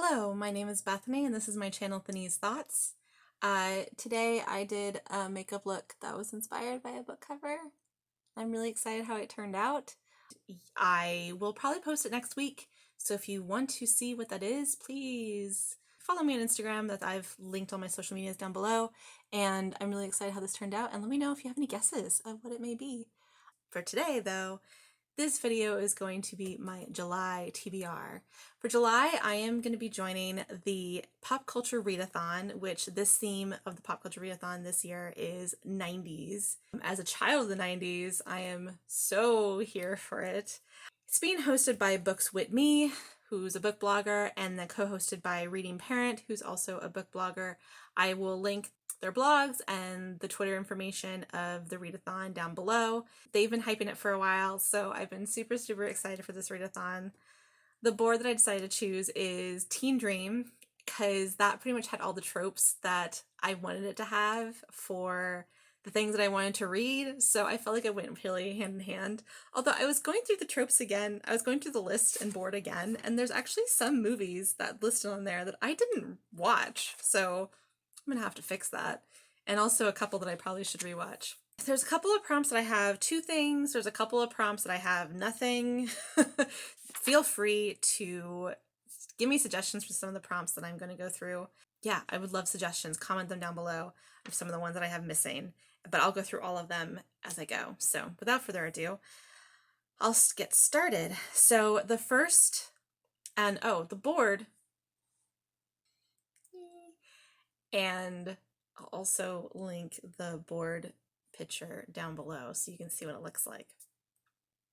Hello, my name is Bethany and this is my channel Thany's Thoughts. Today I did a makeup look that was inspired by a book cover. I'm really excited how it turned out. I will probably post it next week, so if you want to see what that is, please follow me on Instagram. That I've linked all my social medias down below, and I'm really excited how this turned out, and let me know if you have any guesses of what it may be. For today though, this video is going to be my July TBR. For July, I am going to be joining the Pop Culture Readathon, which this theme of the Pop Culture Readathon this year is 90s. As a child of the 90s, I am so here for it. It's being hosted by Books With Me, who's a book blogger, and then co-hosted by Reading Parent, who's also a book blogger. I will link their blogs and the Twitter information of the readathon down below. They've been hyping it for a while, so I've been super excited for this readathon. The board that I decided to choose is Teem Dream, because that pretty much had all the tropes that I wanted it to have for the things that I wanted to read, so I felt like it went really hand in hand. Although I was going through the tropes again, I was going through the list and board again, and there's actually some movies that listed on there that I didn't watch, so I'm gonna have to fix that. And also a couple that I probably should rewatch. There's a couple of prompts that I have 2 things. There's a couple of prompts that I have nothing. Feel free to give me suggestions for some of the prompts that I'm going to go through. Yeah, I would love suggestions. Comment them down below of some of the ones that I have missing. But I'll go through all of them as I go. So without further ado, I'll get started. So the first, and the board. And I'll also link the board picture down below so you can see what it looks like.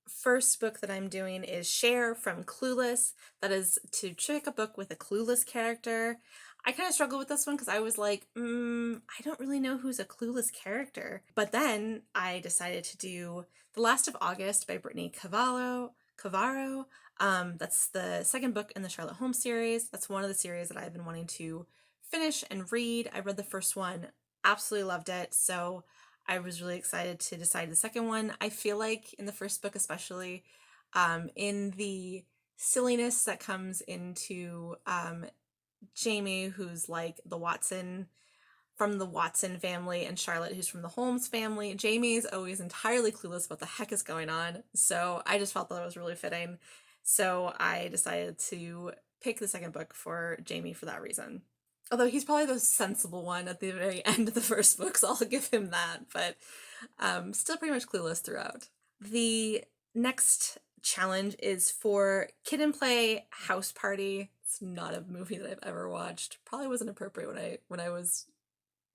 First book that I'm doing is Share from Clueless. That is to pick a book with a clueless character. I kind of struggled with this one because I was like, I don't really know who's a clueless character. But then I decided to do The Last of August by Brittany Cavaro. That's the second book in the Sherlock Holmes series. That's one of the series that I've been wanting to finish and read. I read the first one, absolutely loved it, so I was really excited to decide the second one. I feel like in the first book especially, in the silliness that comes into Jamie, who's like the Watson from the Watson family, and Charlotte, who's from the Holmes family. Jamie's always entirely clueless about the heck is going on, so I just felt that was really fitting. So I decided to pick the second book for Jamie for that reason. Although he's probably the sensible one at the very end of the first book, so I'll give him that, but still pretty much clueless throughout. The next challenge is for Kid and Play House Party. It's not a movie that I've ever watched. Probably wasn't appropriate when I was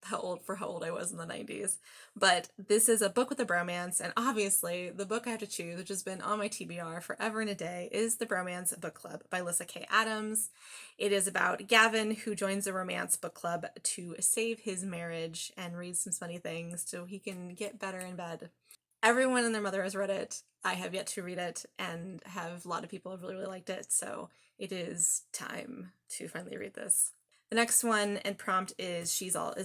how old I was in the 90s. But this is a book with a bromance, and obviously the book I have to choose, which has been on my TBR forever and a day, is The Bromance Book Club by Lyssa Kay Adams. It is about Gavin, who joins a romance book club to save his marriage and read some funny things so he can get better in bed. Everyone and their mother has read it. I have yet to read it, and a lot of people have really liked it, so it is time to finally read this. The next one and prompt is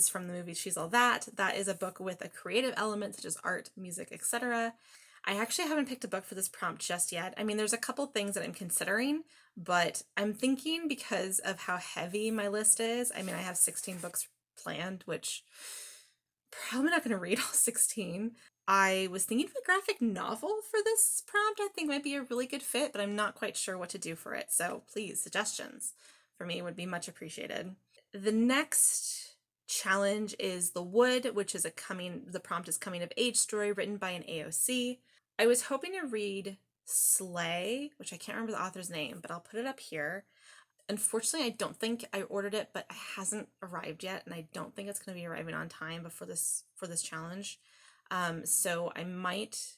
from the movie She's All That. That is a book with a creative element such as art, music, etc. I actually haven't picked a book for this prompt just yet. I mean, there's a couple things that I'm considering, but I'm thinking because of how heavy my list is. I mean, I have 16 books planned, which probably not going to read all 16. I was thinking of a graphic novel for this prompt. I think might be a really good fit, but I'm not quite sure what to do for it. So please, suggestions for me would be much appreciated. The next challenge is The Wood, which is the prompt is coming of age story written by an AOC. I was hoping to read Slay, which I can't remember the author's name, but I'll put it up here. Unfortunately, I don't think I ordered it, but it hasn't arrived yet, and I don't think it's going to be arriving on time before this challenge. So I might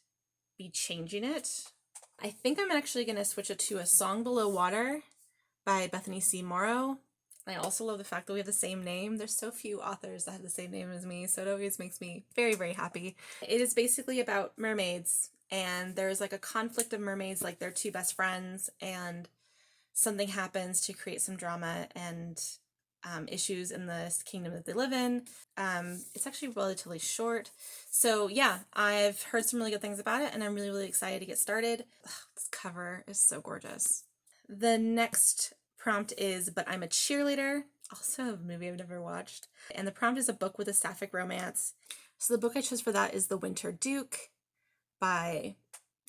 be changing it. I think I'm actually going to switch it to A Song Below Water by Bethany C. Morrow. I also love the fact that we have the same name. There's so few authors that have the same name as me, so it always makes me very happy. It is basically about mermaids, and there's like a conflict of mermaids, like they're 2 best friends, and something happens to create some drama and issues in the kingdom that they live in. It's actually relatively short. So yeah, I've heard some really good things about it, and I'm really excited to get started. Ugh, this cover is so gorgeous. The next prompt is But I'm a Cheerleader, also a movie I've never watched. And the prompt is a book with a sapphic romance. So the book I chose for that is The Winter Duke by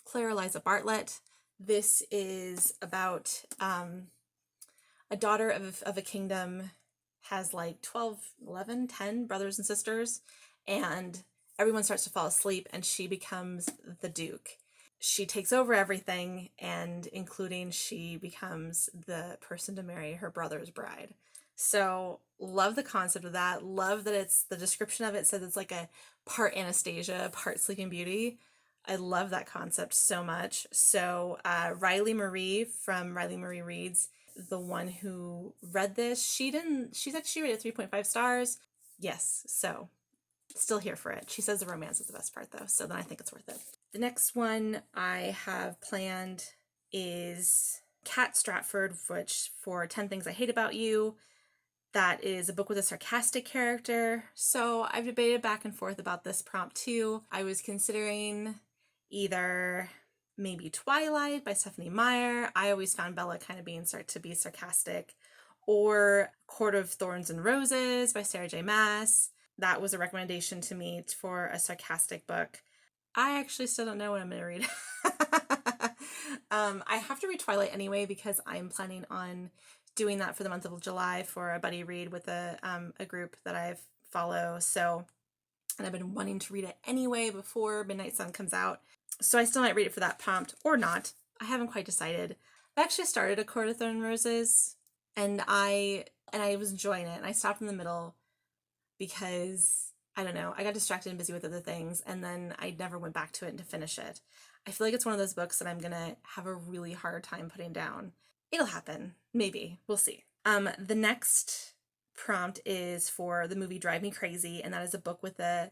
Claire Eliza Bartlett. This is about a daughter of a kingdom, has like 12, 11, 10 brothers and sisters, and everyone starts to fall asleep and she becomes the Duke. She takes over everything, and including she becomes the person to marry her brother's bride. So love the concept of that. Love that it's, the description of it says it's like a part Anastasia, part Sleeping Beauty. I love that concept so much. So Riley Marie from Riley Marie Reads, the one who read this, she said she rated 3.5 stars. Yes, so still here for it. She says the romance is the best part though, so then I think it's worth it. The next one I have planned is Kat Stratford, which for 10 Things I Hate About You. That is a book with a sarcastic character. So I've debated back and forth about this prompt too. I was considering either maybe Twilight by Stephanie Meyer. I always found Bella kind of being to be sarcastic. Or Court of Thorns and Roses by Sarah J. Maas. That was a recommendation to me for a sarcastic book. I actually still don't know what I'm going to read. I have to read Twilight anyway because I'm planning on doing that for the month of July for a buddy read with a group that I follow. So, and I've been wanting to read it anyway before Midnight Sun comes out. So I still might read it for that prompt or not. I haven't quite decided. I actually started A Court of Thorns and Roses, and I was enjoying it, and I stopped in the middle because I don't know, I got distracted and busy with other things, and then I never went back to it to finish it. I feel like it's one of those books that I'm gonna have a really hard time putting down. It'll happen, maybe, we'll see. The next prompt is for the movie Drive Me Crazy, and that is a book with a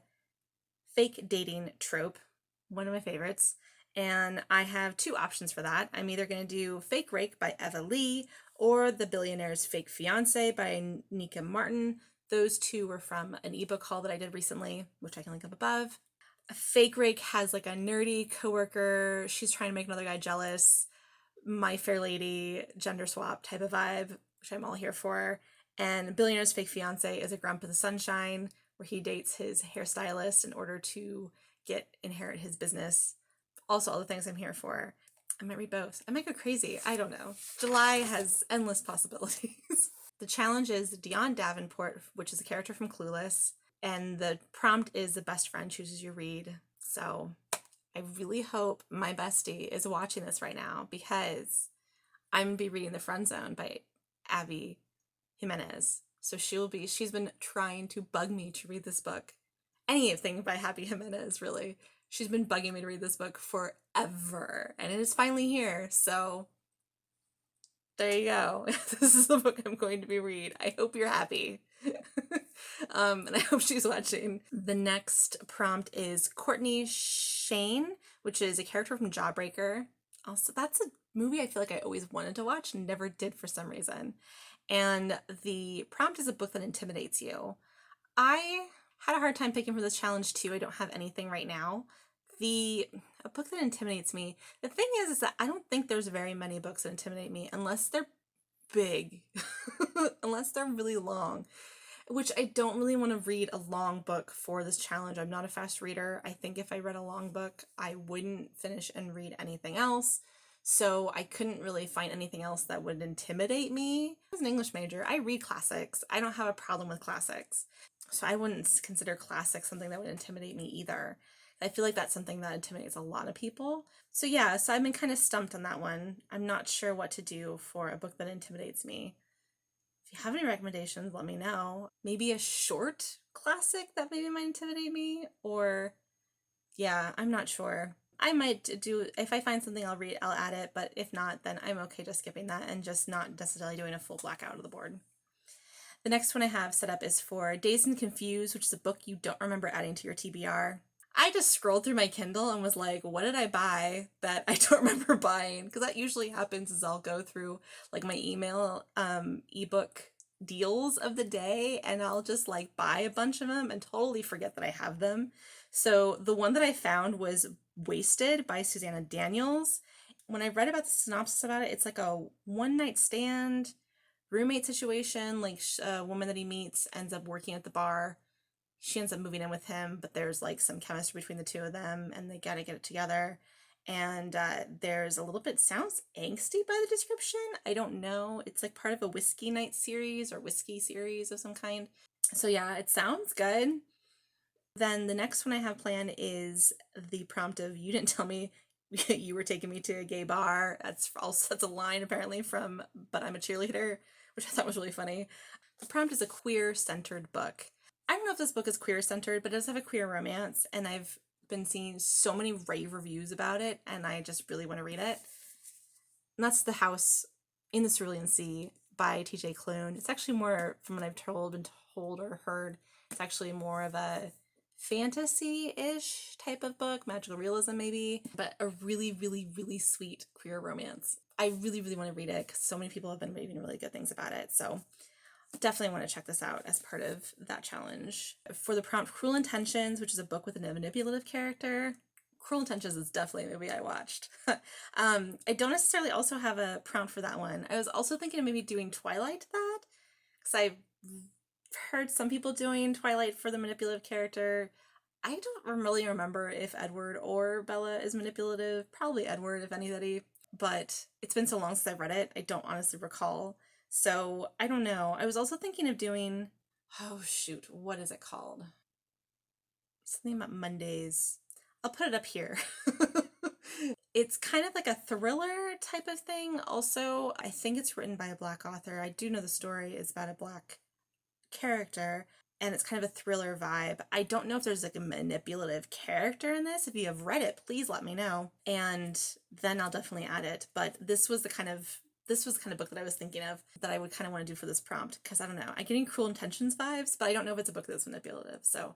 fake dating trope, one of my favorites. And I have two options for that. I'm either going to do Fake Rake by Eva Lee or The Billionaire's Fake Fiancé by Nika Martin. Those two were from an ebook haul that I did recently, which I can link up above. Fake Rake has like a nerdy coworker. She's trying to make another guy jealous. My Fair Lady, gender swap type of vibe, which I'm all here for. And Billionaire's Fake Fiancé is a grump of the sunshine where he dates his hairstylist in order to inherit his business. Also, all the things I'm here for. I might read both. I might go crazy. I don't know. July has endless possibilities. The challenge is Dion Davenport, which is a character from Clueless. And the prompt is The Best Friend Chooses Your Read. So I really hope my bestie is watching this right now because I'm going to be reading The Friend Zone by Abby Jimenez. So she's been trying to bug me to read this book. Anything by Abby Jimenez, really. She's been bugging me to read this book forever, and it is finally here, so there you go. This is the book I'm going to be reading. I hope you're happy. And I hope she's watching. The next prompt is Courtney Shane, which is a character from Jawbreaker. Also, that's a movie I feel like I always wanted to watch and never did for some reason. And the prompt is a book that intimidates you. I had a hard time picking for this challenge too. I don't have anything right now. A book that intimidates me. The thing is that I don't think there's very many books that intimidate me unless they're big, unless they're really long, which I don't really want to read a long book for this challenge. I'm not a fast reader. I think if I read a long book, I wouldn't finish and read anything else. So I couldn't really find anything else that would intimidate me. As an English major, I read classics. I don't have a problem with classics. So I wouldn't consider classics something that would intimidate me either. I feel like that's something that intimidates a lot of people. So yeah, so I've been kind of stumped on that one. I'm not sure what to do for a book that intimidates me. If you have any recommendations, let me know. Maybe a short classic that maybe might intimidate me, or yeah, I'm not sure. I might do, if I find something I'll read, I'll add it, but if not, then I'm okay just skipping that and just not necessarily doing a full blackout of the board. The next one I have set up is for Dazed and Confused, which is a book you don't remember adding to your TBR. I just scrolled through my Kindle and was like, what did I buy that I don't remember buying? Because that usually happens is I'll go through like my email ebook deals of the day and I'll just like buy a bunch of them and totally forget that I have them. So the one that I found was Wasted by Susanna Daniels. When I read about the synopsis about it, it's like a one-night stand roommate situation. Like a woman that he meets ends up working at the bar. She ends up moving in with him, but there's like some chemistry between the two of them, and they gotta get it together. And there's a little bit, sounds angsty by the description. I don't know. It's like part of a whiskey night series or whiskey series of some kind. So yeah, it sounds good. Then the next one I have planned is the prompt of "You didn't tell me you were taking me to a gay bar." That's a line apparently from "But I'm a Cheerleader," which I thought was really funny. The prompt is a queer-centered book. I don't know if this book is queer-centered, but it does have a queer romance, and I've been seeing so many rave reviews about it, and I just really want to read it. And that's The House in the Cerulean Sea by TJ Klune. It's actually more, from what I've been told or heard, it's actually more of a fantasy-ish type of book, magical realism maybe, but a really, really, really sweet queer romance. I really, really want to read it because so many people have been raving really good things about it. So definitely want to check this out as part of that challenge. For the prompt, Cruel Intentions, which is a book with a manipulative character. Cruel Intentions is definitely a movie I watched. I don't necessarily also have a prompt for that one. I was also thinking of maybe doing Twilight to that, because I've heard some people doing Twilight for the manipulative character. I don't really remember if Edward or Bella is manipulative. Probably Edward, if anybody. But it's been so long since I've read it, I don't honestly recall. So I don't know. I was also thinking of doing, oh shoot, what is it called? Something about Mondays. I'll put it up here. It's kind of like a thriller type of thing. Also, I think it's written by a Black author. I do know the story is about a Black character, and it's kind of a thriller vibe. I don't know if there's like a manipulative character in this. If you have read it, please let me know, and then I'll definitely add it. But this was the kind of book that I was thinking of that I would kind of want to do for this prompt, because I don't know, I'm getting Cruel Intentions vibes, but I don't know if it's a book that's manipulative. So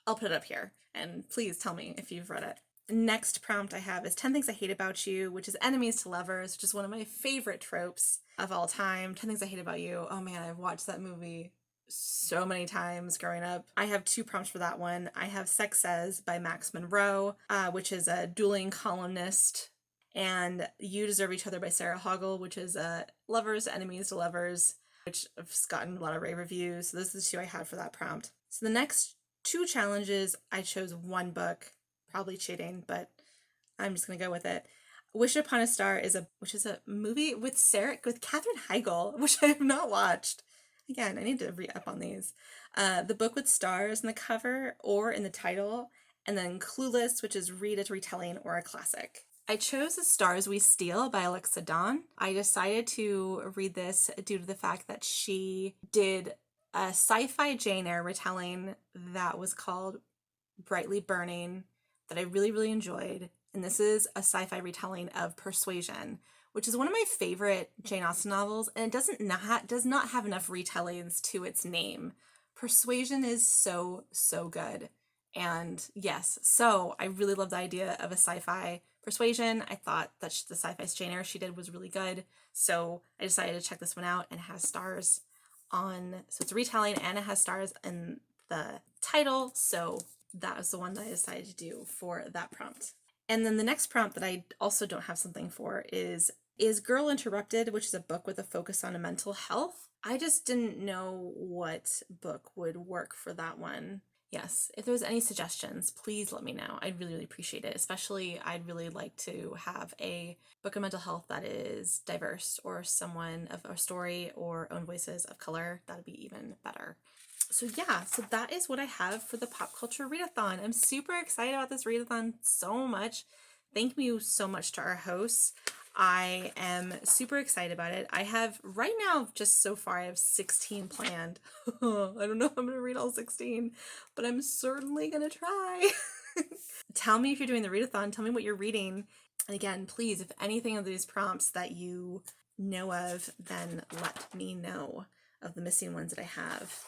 I'll put it up here, and please tell me if you've read it. Next prompt I have is 10 Things I Hate About You, which is enemies to lovers, which is one of my favorite tropes of all time. 10 Things I Hate About You. Oh man, I've watched that movie so many times growing up. I have two prompts for that one. I have Sex Says by Max Monroe, which is a dueling columnist, and You Deserve Each Other by Sarah Hoggle, which is lovers, enemies to lovers, which I've gotten a lot of rave reviews. So those are the two I had for that prompt. So the next two challenges, I chose one book, probably cheating, but I'm just gonna go with it. Wish Upon a Star is a movie with Katherine Heigl, which I have not watched. Again, I need to read up on these. The book with stars in the cover or in the title, and then Clueless, which is read a retelling or a classic. I chose The Stars We Steal by Alexa Dawn. I decided to read this due to the fact that she did a sci-fi Jane Eyre retelling that was called Brightly Burning that I really, really enjoyed. And this is a sci-fi retelling of Persuasion, which is one of my favorite Jane Austen novels, and it does not have enough retellings to its name. Persuasion is so, so good. And yes, so I really love the idea of a sci-fi Persuasion. I thought that the sci-fi Jane Eyre she did was really good, so I decided to check this one out, and it has stars on, so it's a retelling and it has stars in the title, so that was the one that I decided to do for that prompt. And then the next prompt that I also don't have something for is Girl Interrupted, which is a book with a focus on mental health. I just didn't know what book would work for that one. Yes, if there's any suggestions, please let me know. I'd really, really appreciate it. Especially, I'd really like to have a book of mental health that is diverse, or someone of a story or own voices of color. That'd be even better. So yeah, so that is what I have for the Pop Culture Readathon. I'm super excited about this readathon so much. Thank you so much to our hosts. I am super excited about it. I have, right now, just so far, I have 16 planned. I don't know if I'm going to read all 16, but I'm certainly going to try. Tell me if you're doing the readathon. Tell me what you're reading. And again, please, if anything of these prompts that you know of, then let me know of the missing ones that I have.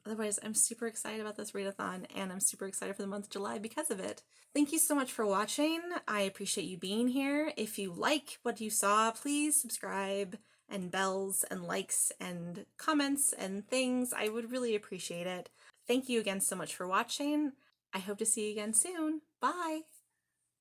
Otherwise, I'm super excited about this readathon, and I'm super excited for the month of July because of it. Thank you so much for watching. I appreciate you being here. If you like what you saw, please subscribe, and bells and likes and comments and things. I would really appreciate it. Thank you again so much for watching. I hope to see you again soon. Bye!